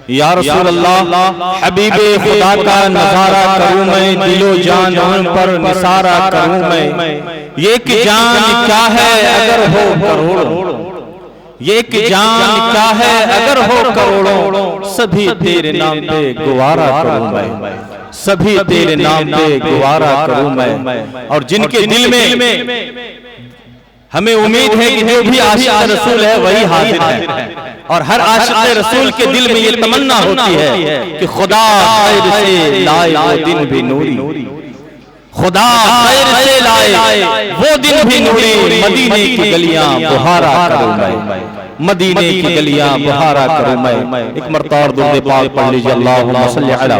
या रसूल अल्लाह हबीबे खुदा का नजारा करूं मैं, दिलो जान उन पर निसारा करूं मैं। ये कि जान क्या है अगर हो करोड़ों, ये कि जान क्या है अगर हो करोड़ों, सभी तेरे नाम पे गुवारा करूं मैं, सभी तेरे नाम पे गुवारा करूं मैं। और जिनके दिल में हमें उम्मीद है कि जो भी आशिक़ रसूल है वही हाजिर है, और हर आशिक़ रसूल के दिल में ये तमन्ना होती है कि खुदा खैर से लाए वो दिन भी नूरी, खुदा खैर से लाए वो दिन भी नूरी। मदीने की गलियां बुहारा करूं मैं, मदीने की गलियां बुहारा करूं मैं। एक मरतबा और दुरूद पाक पढ़ लीजिए। अल्लाहुम्मा सल्लि अला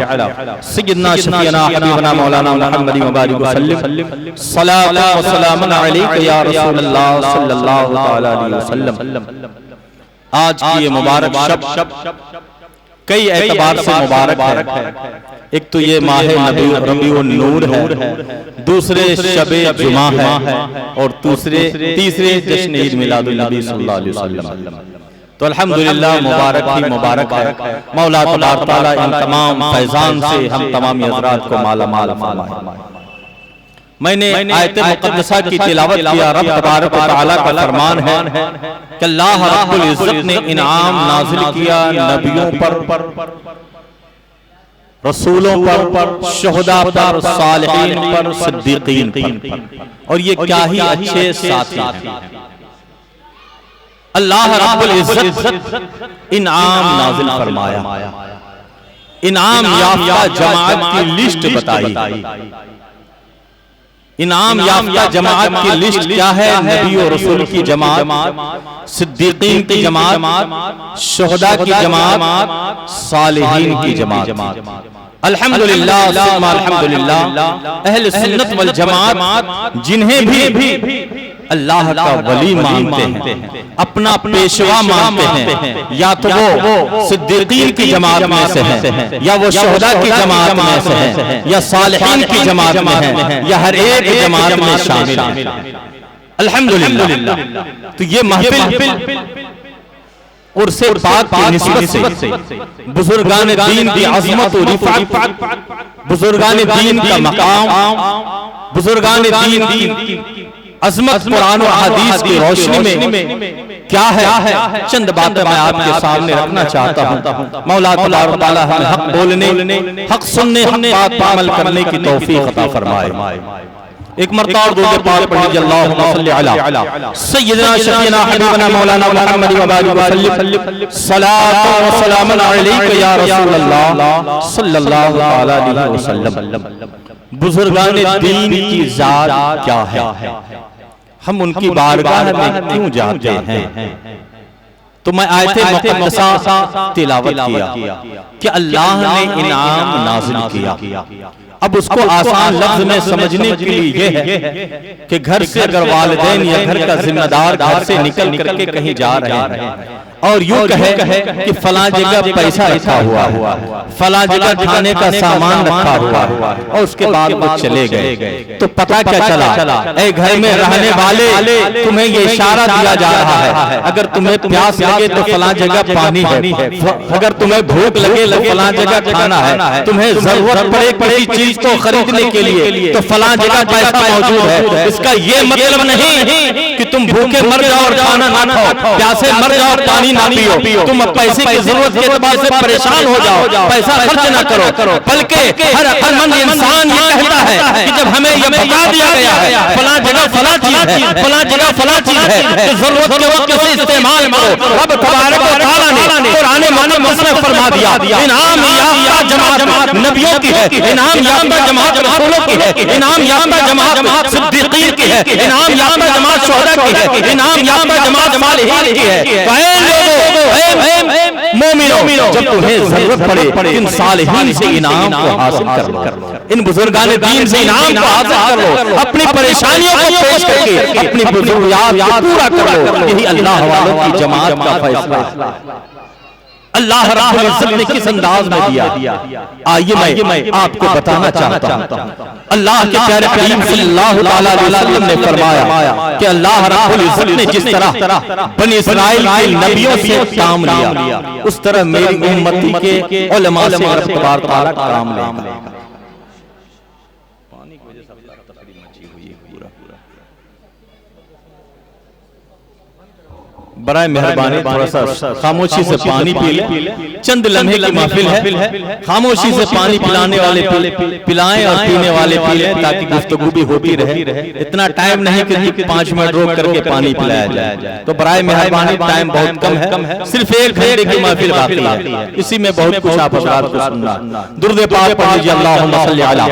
सय्यिदना शफीना हबीबना मौलाना मुहम्मद वबारिक वसल्लम, सलातु व सलामुन अलैका या रसूल अल्लाह सल्लल्लाहु तआला अलैहि वसल्लम। आज की ये मुबारक शब कई एतबार से मुबारक है। एक तो ये माह रबीउन नूर है, दूसरे शबे जुमा है, और तीसरे जश्न ईद मिलादुन नबी सल्लल्लाहु अलैहि वसल्लम। तो अल्हम्दुलिल्लाह मुबारक ही मुबारक है। मौला तबारक तआला इन तमाम फैजान से हम तमाम हज़रात को माला माल फरमाए। मैंने आयत मुक़द्दसा की तिलावत किया। रब तबारक व तआला का फरमान है कि अल्लाह रब्बुल इज़्ज़त ने इनाम नाज़िल किया नबियों पर, रसूलों पर, शुहदा पर, सालिहीन पर, सिद्दीकीन पर। और ये क्या ही अच्छे साथी हैं। अल्लाह रब्बुल इज़्ज़त इनाम नाज़िल फरमाया, इनाम याफ्ता जमात की लिस्ट बताई। इनाम याफ्ता जमात की लिस्ट क्या है? नबी और रसूल की जमात, सिद्दीकीन की जमात, शुहदा की जमात, सालिहीन की जमात। अल्हम्दुलिल्लाह सुम्मा अल्हम्दुलिल्लाह, अहले सुन्नत वल जमात जिन्हें भी अल्लाह का वली मानते हैं, अपना पेशवा मानते हैं, या तो वो सिद्दीकीन की जमात में से है, या वो शुहदा की जमात में से है, या सालिहीन की जमात में है, या हर एक जमात में शामिल है। अल्हम्दुलिल्लाह। तो ये महफिल और से पाक की निस्बत से बुजुर्गान दीन की अज़मत और रिफ़अत, बुजुर्गान दीन का मकाम, बुजुर्गान दीन की अज़मत कुरान और हदीस की रोशनी में क्या है, चंद बातें मैं आपके सामने रखना चाहता हूँ। मौला तबारक व तआला हमें हक बोलने, हक सुनने, हक बात पर अमल करने की तौफीक अता फरमाए। एक मरतबा और दुरूद पाक पढ़ लीजिए। अल्लाहुम्मा सल्लि अला सय्यिदना शफीना हबीबना मौलाना मुहम्मद वबारिक वसल्लम, सलातु व सलामुन अलैका या रसूल अल्लाह सल्लल्लाहु अलैहि वसल्लम। बुजुर्गान दीन की ज़ात क्या है, हम उनकी बारगाह में क्यों जाते हैं? तो मैं आयत मुक़द्दसा तिलावत किया कि अल्लाह ने इनाम नाज़िल किया। अब उसको आसान लफ्ज में समझने के लिए यह है कि घर से अगर वालिदैन या घर का जिम्मेदार घर से निकल करके कहीं जा रहे हैं और यूं कहे कि फलां जगह पैसा रखा हुआ है, फलां जगह खाने का सामान रखा हुआ है, और उसके बाद वो चले गए, तो पता क्या चला? ए घर में रहने वाले, तुम्हें ये इशारा दिया जा रहा है, अगर तुम्हें प्यास लगे तो फलां जगह पानी है, अगर तुम्हें भूख लगे तो फलां जगह खाना है, तुम्हें जरूरत पड़े किसी चीज को खरीदने के लिए तो फलां जगह पैसा मौजूद है। इसका ये मतलब नहीं कि तुम भूखे मर जाओ और खाना ना खाओ, प्यासे मर जाओ और पानी ना पियो, तुम पैसे की जरूरत के एतबार से परेशान हो जाओ, पैसा खर्च ना करो। बल्कि हर अक्लमंद इंसान ये कहता है कि जब हमें ये बता दिया गया है फलां जगह फलां चीज है, फलां जगह फलां चीज है, तो जरूरत के वक्त से इस्तेमाल करो। रब तबारक व तआला ने कुरान माने मसरफ फरमा दिया, इनाम याफ्ता जमात नबियों की है, इनाम याफ्ता जमात रसूलों की है, इनाम याफ्ता जमात सिद्दीकीन की है, इनाम याफ्ता जमात शुहदा की है, इनाम याफ्ता जमात सालिहीन की है। मोमिनो, जब तुम्हें जरूरत पड़े इन सालिहीन से इनाम को हासिल कर लो, इन बुजुर्गान दीन से इनाम को हासिल कर लो, अपनी परेशानियों को पेश करके अपनी बुजुर्गियात पूरा कर लो। यही अल्लाह वालों की जमात का फैसला है। अल्लाह रब्बुल इज्जत ने किस अंदाज में दिया, आइए मैं आपको बताना चाहता हूं। अल्लाह के प्यारे करीम सल्लल्लाहु अलैहि वसल्लम ने फरमाया कि अल्लाह रब्बुल इज्जत ने जिस तरह बनी इस्राइल के नबियों से काम लिया, उस तरह मेरी उम्मती के उलमा से रब तबारक व तआला काम लेगा। पानी की वजह से तकरीब मची हुई है पूरा। बराए मेहरबानी थोड़ा सा खामोशी से पानी पी ले, चंद लम्हे की महफिल है, खामोशी से पानी पिलाने वाले पिलाएं और पीने वाले पी लें, ताकि गुफ्तगू भी होती रहे। इतना टाइम नहीं कि 5 मिनट रोक करके पानी पिलाया जाए। तो बराए मेहरबानी टाइम बहुत कम है, सिर्फ 1 घंटे की महफिल बाकी है, इसी में बहुत कुछ आप हज़रात को सुनना। दुरूद पाक पढ़ लीजिए, अल्लाहुम्मा सल्ली अला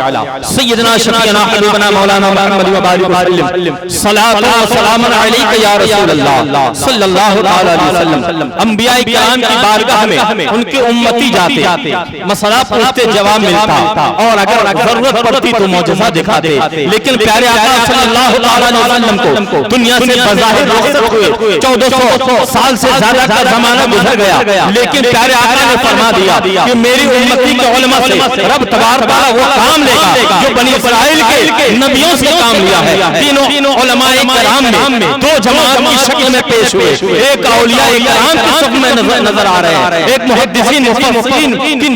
सय्यदना शफीअना हबीबना मौलाना मुहम्मद व बारिक वसल्लम, सलातो व सलामुन अलैका या रसूलल्लाह सल्लल्लाहु अलैहि वसल्लम। अंबिया किराम की बारगाह में उनके उम्मती जाते, मसला पूछते, जवाब मिलता, और अगर जरूरत पड़ती तो मौजज़ा दिखाते। लेकिन प्यारे आका सल्लल्लाहु अलैहि वसल्लम को दुनिया से बज़ाहिर रुखसत हुए 1400 साल से ज्यादा का जमाना गुजर गया, लेकिन प्यारे आका ने फरमा दिया कि मेरी उम्मती के उलमा से रब तबारक व तआला वो काम लेगा जो बनी इस्राइल के नबियों से काम लिया है। तीनों उलमाए किराम में 2 जमात की शक्ल में पेश हुए, एक औलियाए किराम की सफ में नजर आ रहे हैं, एक मुहद्दिसीन मुफस्सिरीन की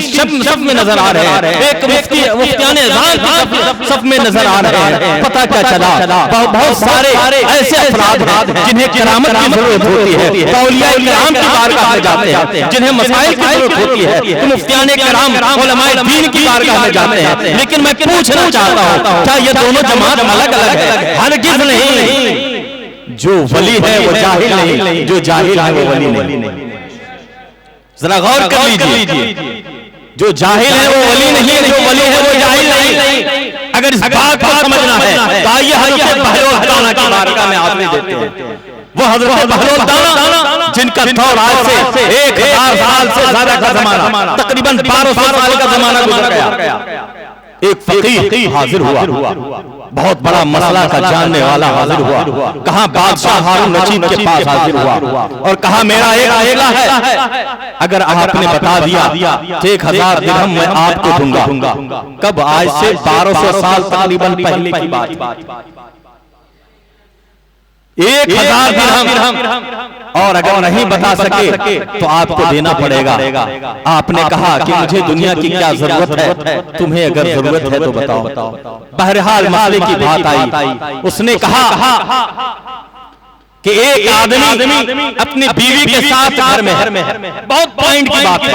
सफ में नजर आ रहे हैं, एक मुफ्तियाने अज़ान की सफ में नजर आ रहे हैं। पता क्या चला, बहुत सारे ऐसे अफराद हैं जिन्हें किरामत की जरूरत होती है, औलियाए किराम की बारगाह में जाते हैं। जिन्हें मसाइल की जरूरत होती है तो मुफ्तियाने किराम उलमाए दीन की बारगाह में जाते हैं। लेकिन मैं पूछना चाहता हूँ, क्या ये दोनों जमात अलग अलग है? हरगिज़ नहीं। जो वली है वो जाहिल नहीं, जो जाहिल है वो वली नहीं। जरा गौर कर लीजिए, जो जाहिल है वो वली नहीं है, जो वली है वो जाहिल नहीं। अगर इस बात को समझना है तो आइए हज़रत बहलोल दाना की बारगाह में आदमी देते हैं। वो हज़रत बहलोल दाना जिनका दौर आज से 1000 साल से ज्यादा का जमाना, तकरीबन 1200 साल का जमाना गुजर गया। एक फकीह हाजिर हुआ, बहुत बड़ा मसला का जानने वाला हाजिर हुआ। कहा बादशाह हारून रशीद के पास हाजिर हुआ और कहा मेरा एक मसला है, अगर आपने बता दिया तो 1000 दिरहम मैं आपको दूंगा। कब? आज से 1200 साल तकरीबन पहले की बात। 1000 दिरहम, और अगर नहीं बता सके तो आपको देना पड़ेगा। आपने कहा कि मुझे दुनिया की क्या जरूरत है, तुम्हें अगर जरूरत है तो बताओ। बहरहाल मसले की बात आई, उसने कहा कि एक आदमी अपनी बीवी के साथ घर में है। बहुत पॉइंट की बात है,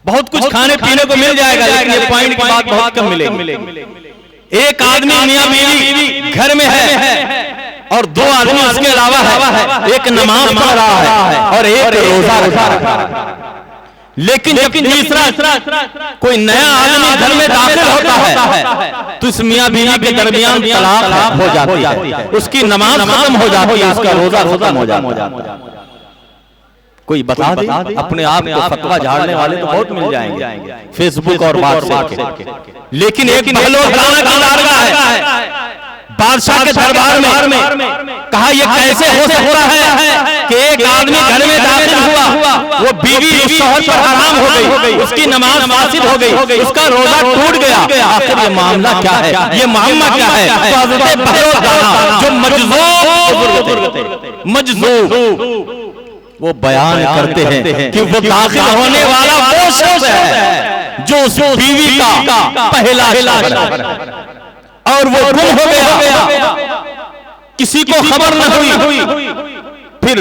बहुत कुछ खाने पीने को मिल जाएगा, लेकिन ये पॉइंट की बात बहुत कम मिलेगी। एक आदमी मियां बीवी घर में है और 2 आदमी उसके अलावा है, एक नमाज पढ़ रहा है और एक रोजा रखा है। लेकिन जब तीसरा कोई नया आदमी घर में दाखिल होता है तो इस मियां बीवी के दरमियान तलाक हो जाती है, उसकी नमाज खत्म हो जाती है, उसका रोजा खत्म हो जाता है। कोई बता दे, अपने आप को फतवा झाड़ने वाले तो बहुत मिल जाएंगे फेसबुक और व्हाट्सएप के। लेकिन एक बहलोल दाना की बारगाह है, बादशाह के दरबार में कहा यह कैसे हो सकता है कि एक आदमी घर में दाखिल हुआ, वो बीवी उस शौहर पर हराम हो गई, उसकी नमाज फासिद हो गई, उसका रोजा टूट गया। आखिर ये मामला क्या है, ये मामला क्या है? तो हज़रत बहलोल दाना जो मजज़ूब वो बयान करते हैं कि वो दाखिल होने वाला वो शख्स है जो उस बीवी का पहला शौहर है और वो गुम हो गया, किसी को खबर न हुई। फिर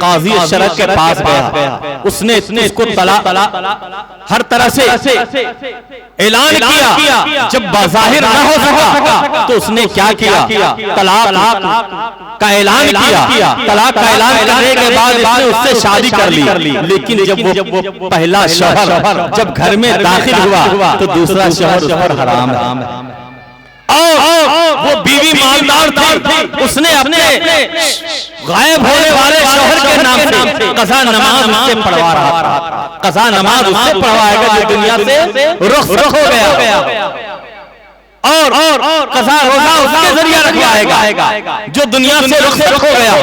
काजी शरअ के पास गया, उसने उसको तलाक हर तरह से ऐलान किया। जब बाज़ाहिर न हो सका तो उसने क्या किया, तलाक का ऐलान किया। तलाक का ऐलान करने के बाद उसने उससे शादी कर ली। लेकिन जब वो पहला शौहर जब घर में दाखिल हुआ तो दूसरा शौहर उस पर हराम है। वो बीवी मालदार थी, उसने अपने गायब होने वाले शौहर के नाम से कज़ा नमाज उससे पढ़वा रहा था। कज़ा नमाज उससे पढ़वाएगा जो दुनिया से रुख हो गया। और कज़ा रोजा उसके जरिए रखवाएगा जो दुनिया से रुखसत हो गया।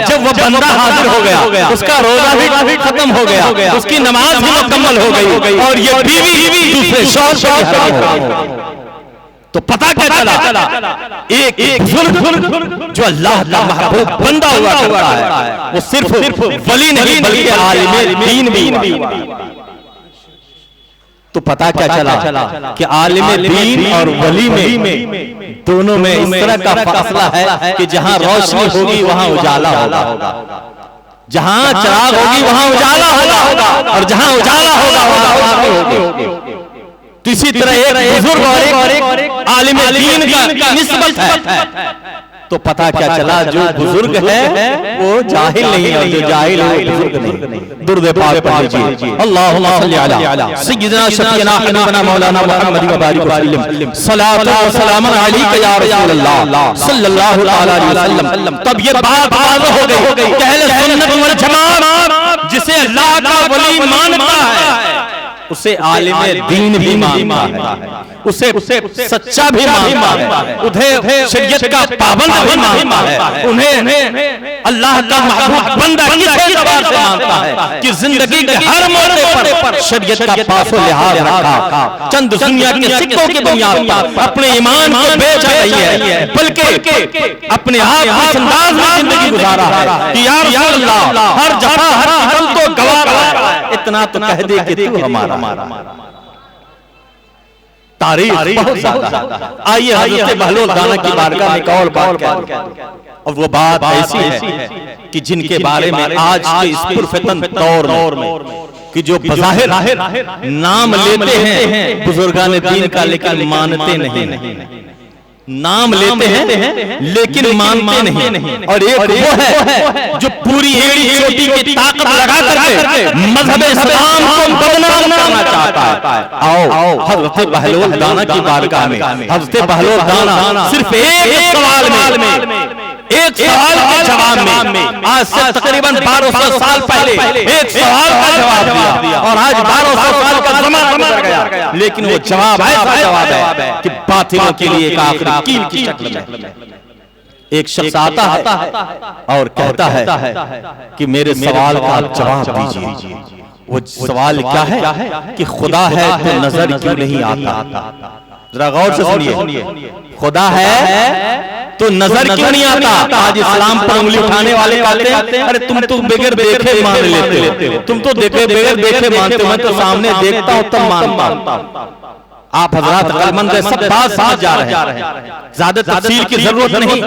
जब वो बंदा हाजिर हो गया उसका रोजा भी खत्म हो गया, उसकी नमाज भी मुकम्मल हो गई और ये बीवी दूसरे शौहर से हराम हो गई। तो पता क्या चला, एक बुजुर्ग जो अल्लाह का महबूब बंदा हुआ करता है वो सिर्फ वली नहीं बल्कि आलिम दीन भी। तो पता क्या चला कि आलिम दीन और वली में दोनों में इस तरह का फासला है कि जहां रोशनी होगी वहां उजाला होगा, जहां चिराग होगी वहां उजाला होगा और जहां उजाला होगा वहां होगी। तो इसी तरह एक बुजुर्ग और एक आलिम दीन का निस्बत है। तो पता क्या चला, जो बुजुर्ग है वो जाहिल नहीं है और जो जाहिल है वो बुजुर्ग नहीं। दुरूद पाक पढ़ लीजिए, अल्लाहुम्मा सल्ली अला सय्यिदना शफीना हबीबना मौलाना मुहम्मद व बारिक वसल्लम सलातु व सलाम अलैका या रसूलल्लाह सल्लल्लाहु अलैहि वसल्लम। तब ये बात वाज़ेह हो गई कि अहले सुन्नत वल जमात जिसे अल्लाह का वली मानता है उसे आलिम दीन भी मानता है, उसे सच्चा भी मानता है, उन्हें शरीयत का पाबंद भी मानता है, उन्हें अल्लाह का महबूब बंदा किस एतबार से मानता है कि जिंदगी के हर मोड़ पर शरीयत का पासो लिहाज रखा। चंद दुनिया के सिक्कों की बुनियाद पर अपने ईमान को बेच रही है, बल्कि अपने आप इस अंदाज में जिंदगी गुजारा है कि या रसूलल्लाह हर जगह हर कदम तो गवारा है, इतना तो कह दे कि तू हमारा। तारीख बहुत ज्यादा। आइए हज़रत बहलोल दाना की बारगाह में कौल बात और वो बात ऐसी है कि जिनके बारे में आज के इस पुरफितन दौर में कि जो बज़ाहिर नाम लेते हैं बुजुर्गान दीन का लेकिन मानते नहीं, नाम लेते हैं लेकिन मानते नहीं। और एक वो है जो पूरी एड़ी चोटी की ताकत लगा करके मजहब इस्लाम को बदनाम करना चाहता है। आओ हज़रत बहलोल दाना की बारगाह में हज़रत बहलोल दाना सिर्फ एक सवाल में एक सवाल के जवाब में आज से तकरीबन 1200 साल पहले एक सवाल का जवाब दिया और आज 1200 साल का ज़माना गुज़र गया, लेकिन वो जवाब ऐसा जवाब है कि बातिलों के लिए एक आखिरी कील की शक्ल में एक शख्स आता है और कहता है कि मेरे सवाल का जवाब दीजिए। वो सवाल क्या है कि खुदा है तो नजर क्यों नहीं आता? जरा गौर से सुनिए, खुदा है तो नजर क्यों नहीं आता? आज इस्लाम पर उंगली उठाने वाले कहते हैं अरे तुम तो बगैर देखे मान लेते हो, तुम तो बगैर देखे मानते हो, मैं तो सामने देखता हूं तब मानता हूं। आप हजरात अक्लमंद सब बात समझ जा रहे हैं, ज्यादा तफसील की जरूरत नहीं।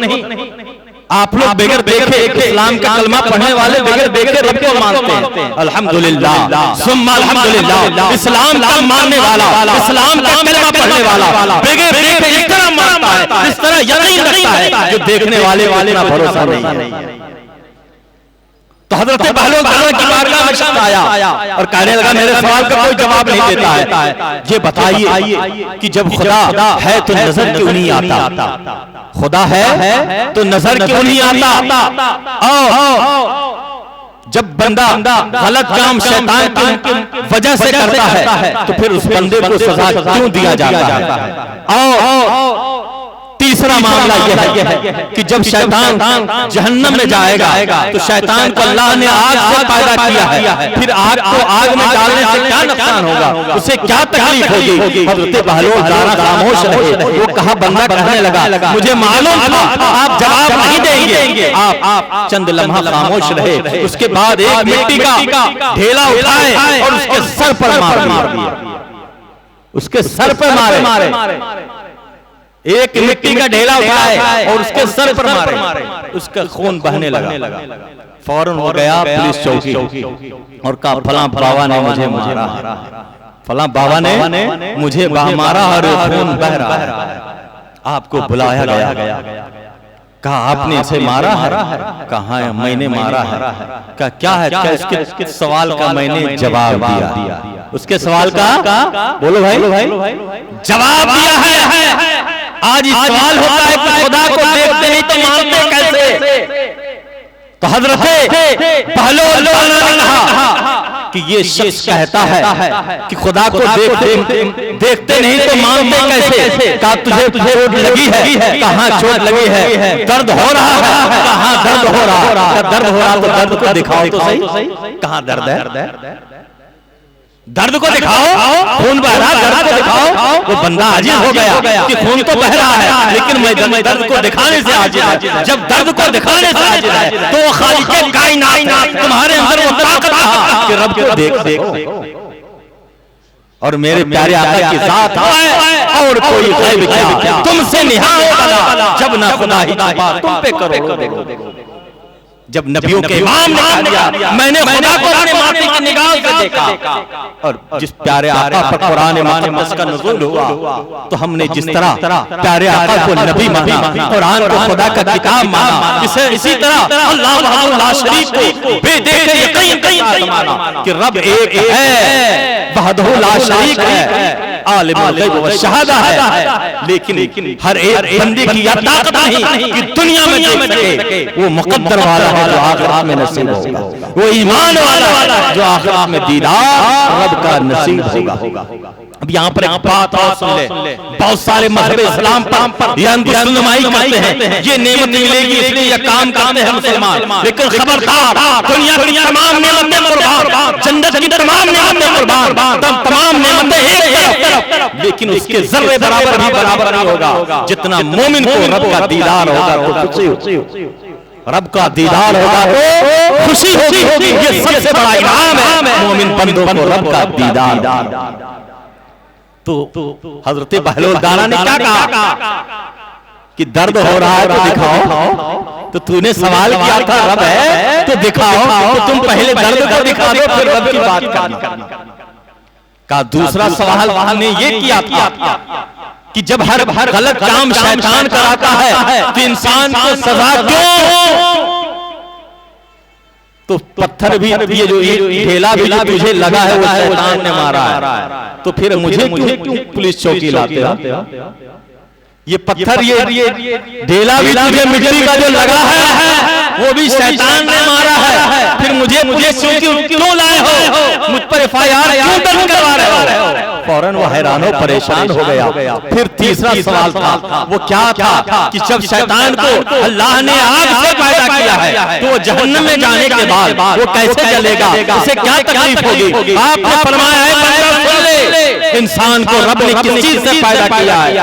आप लोग बगैर देखे इस्लाम का कलमा पढ़ने वाले बगैर देखे रब को मानते हैं। अल्हम्दुलिल्लाह सुम्मा अल्हम्दुलिल्लाह, इस्लाम का मानने वाला, इस्लाम का कलमा पढ़ने वाला बगैर देखे इस तरह मानता है, इस तरह यकीन रखता है जो देखने वाले का भरोसा नहीं है। तो हज़रत बहलोल दाना की बारगाह में शख्स आया और कहने लगा मेरे सवाल का कोई जवाब नहीं देता है, ये बताइए कि जब खुदा है तो नजर क्यों नहीं आता? खुदा है तो नजर क्यों नहीं आता? जब बंदा गलत काम शैतान की वजह से करता है तो फिर उस बंदे को सजा क्यों दिया जाता है? तीसरा मामला यह है कि जब शैतान जहन्नम में जाएगा तो शैतान को अल्लाह ने आग से पैदा किया है, फिर आग को आग में डालने से क्या नुकसान होगा, उसे क्या तकलीफ होगी? हज़रत बहलोल दाना खामोश रहे। वो कहा बंदा कहने लगा मुझे मालूम था आप जवाब नहीं देंगे। आप चंद लम्हा खामोश रहे, उसके बाद एक मिट्टी का ढेला उठाए और उसके सर पर मार दिया। उसके सर पर मारे, एक मिट्टी का ढेला उठाए और उसके सर पर मारे, उसका खून बहने लगा। फौरन वो गया पुलिस चौकी और कहा फलां बाबा ने मुझे मारा, फलां बाबा ने मुझे मारा और खून बह रहा है। आपको बुलाया गया, कहा आपने इसे मारा है? कहा मैंने मारा है। कहा क्या है? क्या इसके सवाल का मैंने जवाब दिया। उसके सवाल का बोलो भाई जवाब दिया है। आज सवाल होता है कि खुदा को देखते नहीं तो मानते कैसे? तो हज़रत बहलोल दाना ने कहा कि ये शख्स कहता है कि खुदा को देखते नहीं तो मानते कैसे? कहा तुझे चोट लगी है? कहाँ चोट लगी है? दर्द हो रहा है? कहाँ दर्द हो रहा है? दर्द हो रहा तो दर्द को दिखाओ तो सही, कहाँ दर्द है? दर्द को दिखाओ, खून बह रहा, दर्द को दिखाओ। वो बंदा आजिज़ हो गया कि खून तो बह रहा है लेकिन मैं दर्द को दिखाने से आजिज़ है। जब दर्द को दिखाने से आजिज़ है तो खालिक़े कायनात तुम्हारे अंदर वो ताकत है कि रब को देखो और मेरे प्यारे आका की ज़ात है और कोई गैब क्या तुमसे निहा होगा जब ना खुदा ही तुम पे करो। जब नबियों के इमाम ने दिया मैंने खुदा को अपने माथे की निगाह से देखा और जिस प्यारे आका पर कुरान मुक़द्दस का नुज़ूल हुआ तो हमने जिस तरह प्यारे आका को नबी माना, कुरान को खुदा का किताब माना, इसी तरह अल्लाह वहदहु ला शरीक को बेदेखे यकीन माना कि रब एक है, वहदहु ला शरीक है, आलिमुल गैब व शहादा है। लेकिन हर एक बंदे की यह ताकत नहीं कि दुनिया में देख सके। वो मुक़द्दर वाला है जो आखिरत में नसीब होगा, वो ईमान वाला जो आखिरत में दीदार रब का नसीब होगा। अब यहाँ पर एक बात और सुन ले, बहुत सारे मज़हब इस्लाम पर यह अंतुनुमाई करते हैं ये नेमत मिलेगी इसलिए यह काम करते हैं मुसलमान। लेकिन खबरदार, दुनिया की तमाम नेमतें कुर्बान, जन्नत की तमाम नेमतें कुर्बान, तमाम नेमतें एक तरफ, लेकिन उसके जर्रे बराबर भी बराबर नहीं होगा जितना मोमिन को रब का दीदार होगा तो खुशी, रब का दीदार होगा तो खुशी होगी। ये सबसे बड़ा इनाम है मोमिन बंदों को रब का दीदार। तो हजरत बहलोल दाना ने क्या कहा कि दर्द हो रहा है तो दिखाओ। तो तूने सवाल किया था रब है तो दिखाओ, तो तुम पहले दर्द को दिखा दो फिर रब की बात करना। का दूसरा सवाल हमने ये किया था कि जब हर गलत काम शैतान कराता है तो इंसान को सजा क्यों? तो पत्थर भी ये जो ढेला भी जो तुझे लगा है वो शैतान ने मारा है, तो फिर मुझे क्यों पुलिस चौकी लाते हो? ये पत्थर ये ढेला भी तुझे मिट्टी का जो लगा है वो भी शैतान ने मारा है, फिर मुझे पुलिस चौकी क्यों लाए हो? मुझ पर FIR क्यों दर्ज करवा रहे हो? फौरन वो हैरानो परेशान हो गया। फिर तीसरा सवाल था, वो क्या था कि जब शैतान को अल्लाह ने आग से पैदा किया है तो वो जहन्नम में जाने के बाद वो कैसे जलेगा, उसे क्या तकलीफ होगी? आपने फरमाया है बंदा सुन ले, इंसान को रब ने किस चीज से पैदा किया है?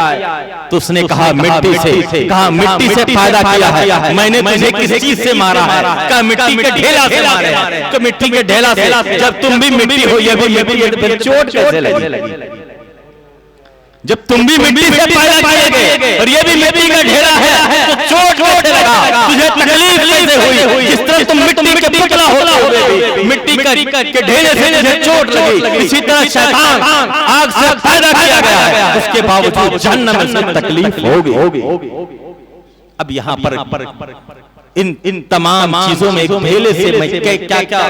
तो उसने कहा मिट्टी से। कहा मिट्टी से पैदा किया है, मैंने तुझे किस चीज से मारा है? कहा मिट्टी के ढेला से मारे हैं। तो मिट्टी के ढेला से, जब तुम भी मिट्टी हो ये भी मिट्टी, फिर चोट कैसे लगी? जब तुम भी मिट्टी से पैदा किए गए और ये भी मिट्टी का ढेला है तो चोट कैसे लगा? तुझे तकलीफ कैसे हुई? जिस तरह तुम मिट्टी के पुतला होता हुए मिट्टी के ढेले से तुझे चोट लगी, इसी तरह शैतान आग से पैदा किया गया है, उसके बावजूद जहन्नम में तकलीफ होगी। अब यहाँ पर इन तमाम चीजों में ढेले से मैं क्या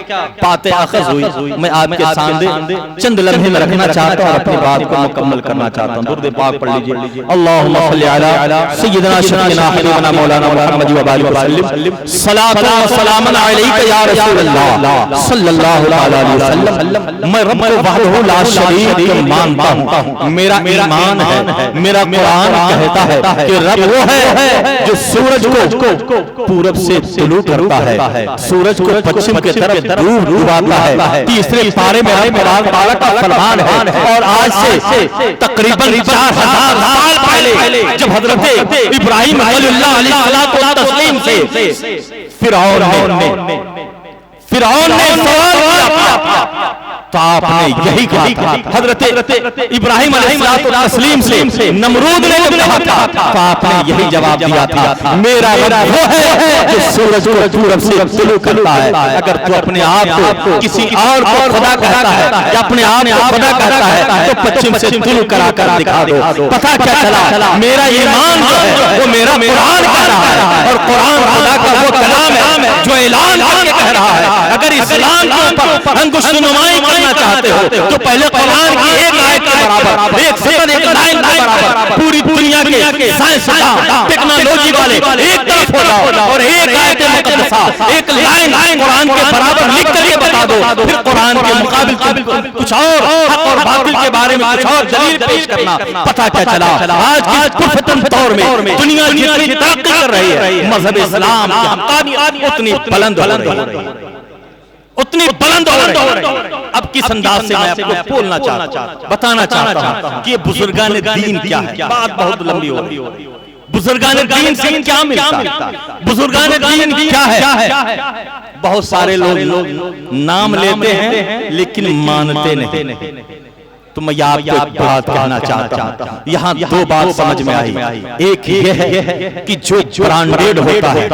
बातें अखज़ हुई, मैं आपके सामने चंद लम्हे में रखना चाहता हूँ, अपनी बात को मुकम्मल करना चाहता हूँ। दुरूद पाक पढ़ लीजिए। अल्लाहुम्मा सल्ली अला सय्यिदना शफीना हबीबना मौलाना मुहम्मद व आलिहि वसल्लम, सलातु व सलामुन अलैका या रसूलल्लाह सल्लल्लाहु अलैहि वसल्लम। मैं रब वहदहु ला शरीक मानता हूँ, मेरा ईमान है, मेरा कुरान कहता है कि रब वो है जो सूरज को पूरब से तुलू करता है, सूरज को पश्चिम की तरफ डूबाता है। तीसरे पारे में अल्लाह का फरमान है। और आज से तकरीबन 4000 साल पहले जब हजरत इब्राहिम अलैहिस्सलाम तस्लीम से फिरौन ने सवाल किया तो आपने यही कहा था। हजरत इब्राहिम अलैहिस्सलाम से नमरूद ने जब कहा था तो आपने यही जवाब दिया था, मेरा रब वो है जो सूरज को पूरब से तुलू करता है। अगर तू अपने आप को किसी और को खुदा कहता है या अपने आप को खुदा कहता है तो पश्चिम से तुलू करा कर दिखा दो। पता क्या चला? मेरा ईमान जो है वो मेरा कुरान कह रहा है, और कुरान खुदा का वो कलाम है जो ऐलान करके कह रहा है। अगर इस्लाम के ऊपर अंकुशनुमाई करना चाहते हो तो पहले कुरान की एक आयत के बराबर, एक लाइन के बराबर पूरी दुनिया दुनिया के साइंसदान टेक्नोलॉजी वाले एक तरफ हो जाओ और एक आयत मुकद्दसा एक लाइन कुरान के बराबर लिख करके बता दो, फिर कुरान के मुकाबिल कुछ और हक और बातिल के बारे में कुछ और दलील पेश करना, पता क्या चला आज के कुफतन दौर में दुनिया जितनी तरक्की कर रही है, मजहब इस्लाम की हक्कानियत उतनी बुलंद हो रही है, उतनी बुलंद हो रही है। अब किस अंदाज से मैं आपको बोलना चाहता हूं, बताना चाहता हूं कि ये बुजुर्गान दीन क्या है। बात बहुत लंबी हो रही है। बुजुर्गान दीन से क्या मिलता है, बुजुर्गान दीन क्या है। बहुत सारे लोग नाम लेते हैं लेकिन मानते नहीं। तो मैं आपको एक बात कहना चाहता हूँ, यहाँ दो बात समझ में आई। एक ये है कि जो ब्रांडेड होता है,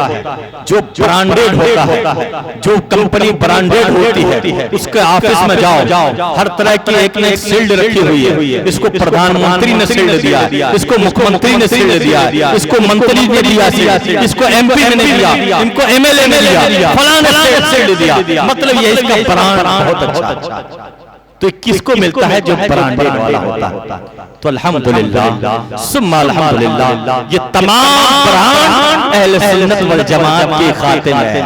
जो ब्रांडेड होता है, जो कंपनी ब्रांडेड होती है, उसके ऑफिस में जाओ, हर तरह की एक न एक शील्ड रखी हुई है। इसको प्रधानमंत्री ने शील्ड दिया, इसको मुख्यमंत्री ने शील्ड दिया, इसको मंत्री ने दिया, इसको MP ने दिया, इनको MLA ने दिया, फलाने ने शील्ड दिया। मतलब ये इसका ब्रांड बहुत अच्छा। तो किसको मिलता है? जो ब्रांडेड वाला होता है। तो अल्हम्दुलिल्लाह सुम्मा अल्हम्दुलिल्लाह ये तमाम ब्रांड अहले सुन्नत वल जमात के खाते में है।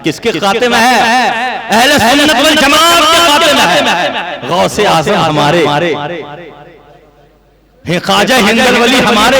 किसके खाते में है? अहले सुन्नत वल जमात के खाते में है। गौसे आज़म हमारे हैं, ख्वाजा हिंदल वली हमारे,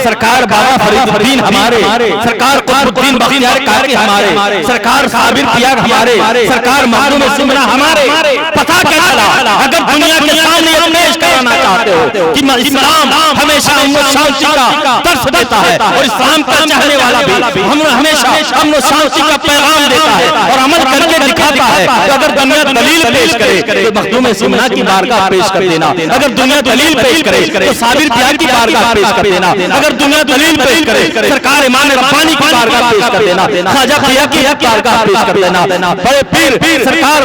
सरकार बाबा फरीदुद्दीन हमारे, सरकार कुतुबुद्दीन बख्तियार काकी हमारे, सरकार साबिर पियाग हमारे, सरकार मालूम सिमरा हमारे। पता क्या चला? अगर दुनिया के सामने पेश कराना चाहते हो कि इस्लाम हमेशा शांति का दर्श देता है और इस्लाम का चाहने वाला भी हम हमेशा अमन शांति का पैगाम देता है और अमल करके दिखाता है, तो अगर दुनिया दलील पेश करे तो मखदूम सिमरा की बारगाह पेश कर देना। अगर दुनिया दलील पेश करे साबिर पियाग की बारगाह पेश कर देना। अगर दुनिया दलील पेश करे सरकार इमाम रब्बानी की बारगाह पेश कर देना, ख्वाजा पियाग की बारगाह पेश कर देना, बड़े पीर सरकार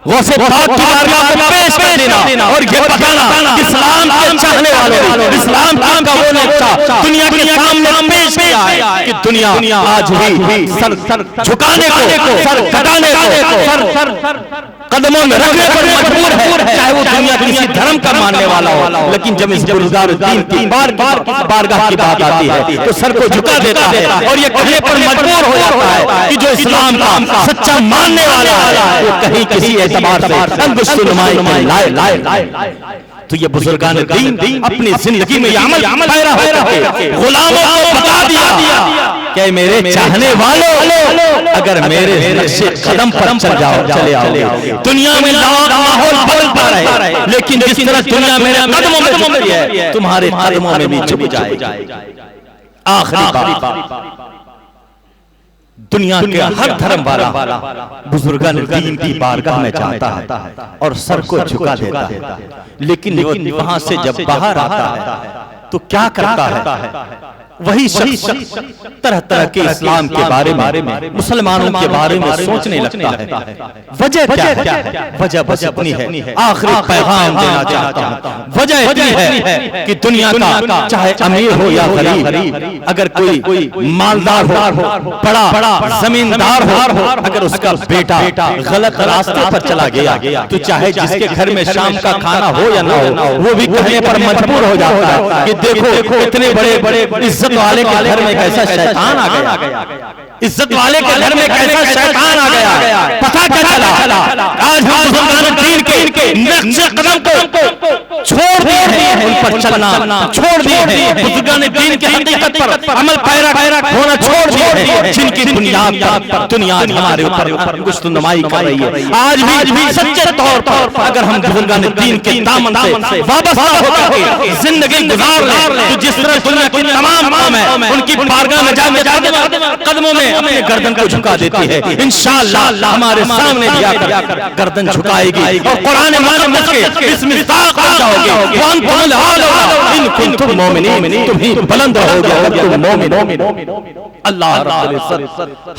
गौसे पाक की बारगाह को पेश कर देना और ये बताना इस्लाम के चाहने वालों, इस्लाम का वो नक्शा दुनिया के सामने पेश किया है कि दुनिया आज भी सर झुकाने को, सर कटाने को, सर कदमों में रखने पर मजबूर है, चाहे वो दुनिया किसी धर्म का मानने वाला हो। लेकिन जब इस बुजुर्गान दीन की बारगाह की बात आती है तो सर को झुका देता है और ये कहने पर मजबूर हो जाता है कि जो इस्लाम का सच्चा मानने वाला है वो कहीं किसी एतबार से अंगुश्तनुमाई लाए। तो ये बुजुर्गान दीन अपनी जिंदगी में अमल पैरा होकर गुलामों को बता दिया कि मेरे चाहने वालों अगर मेरे नक्शे कदम पर चले आओगे, दुनिया में माहौल बदलता रहे, लेकिन जिस तरह दुनिया मेरे कदमों में झुकती है तुम्हारे कदमों में भी झुक जाएगी। आखिरी बात, दुनिया के हर धर्म वाला बुजुर्गान दीन की बारगाह में जाता है और सर को झुका देता है, लेकिन वहां से जब बाहर आता है तो क्या करता है? वही शख्स तरह तरह के इस्लाम के बारे में, मुसलमानों के बारे में सोचने लगता है। वजह क्या है? वजह बस इतनी है, आखिरी पैगाम देना चाहता हूँ। वजह इतनी है कि दुनिया का चाहे अमीर हो या गरीब, अगर कोई मालदार हो, बड़ा जमींदार हो, अगर उसका बेटा गलत रास्ते पर चला गया तो चाहे जिसके घर में शाम का खाना हो या ना हो, वो भी कहने पर मजबूर हो जाता है कि देखो इतने बड़े इज्जत वाले के घर में कैसा शैतान आ गया, इज्जत वाले के घर में कैसा शैतान आ गया। पता क्या चला? आज हम बुजुर्गान दीन के नक्शे कदम को छोड़ दिए हैं, उन पर चलना छोड़ दिए हैं, बुजुर्गान दीन की हकीकत पर अमल पैरा होना छोड़ दिए हैं, जिनकी बुनियाद पर दुनिया हमारे ऊपर गुस्तनुमाई कर रही है। आज भी सच्चे तौर पर अगर हम बुजुर्गान दीन के दामन से वाबस्ता होकर के जिंदगी गुजार लें तो जिस तरह दुनिया की तमाम कौम है उनकी बारगाह में जाकर कदमों में अपने गर्दन को झुका देती है, इंशाअल्लाह हमारे सामने भी आकर गर्दन झुकाएगी और कुरान माजिद के इस मिस्ताक हो जाओगे। इन कुंतुम मोमिनीन, तुम ही बुलंद रहोगे अगर तुम मोमिन। अल्लाह रब्बुल इज्जत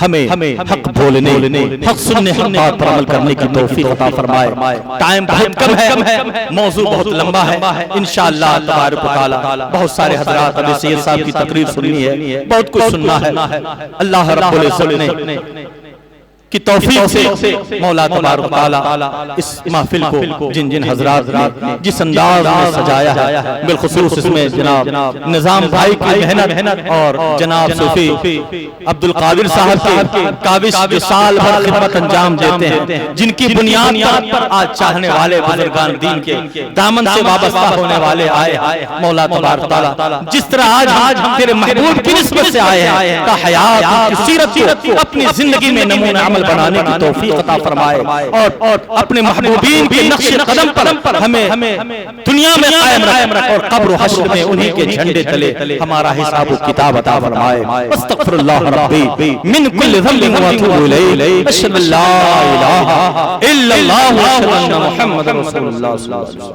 हमें हक बोलने, हक सुनने, हक बात पर अमल करने की तौफीक अता फरमाए। टाइम बहुत कम है, मौजू बहुत लंबा है, इंशाअल्लाह तबारक व तआला बहुत सारे हज़रात अभी सैयद साहब की तकरीर सुननी है, बहुत कुछ सुनना है। अल्लाह रब्बुल इज्जत ने की तौफीक से मौला तबारक व तआला इस महफिल को जिन जिन हजरात ने जिस अंदाज में सजाया है, बिलखुसूस इसमें जनाब निजाम भाई की मेहनत और जनाब सूफी अब्दुल कादिर साहब के काबिश जो साल भर खिदमत अंजाम देते हैं, जिनकी बुनियाद पर आज चाहने वाले बुजुर्गान दीन के दामन से वाबस्ता होने वाले आए। मौला तबारक व तआला जिस तरह आज हम तेरे महबूब की निस्बत से आए हैं, का हयात की सीरत को अपनी जिंदगी में नमूना अमल बनाने की तौफीक अता फरमाए और अपने महबूबीन के नक्शे कदम पर हमें दुनिया में कायम रख और कब्र हश्र में उन्हीं के झंडे तले हमारा हिसाब किताब अता फरमाए। अस्तगफिरुल्लाह रब्बी मिन कुल्लि ज़ंबिन व अतूबु इलैहि, अशहदु अल्ला इलाहा इल्लल्लाह व अशहदु अन्ना मुहम्मदर रसूलुल्लाह।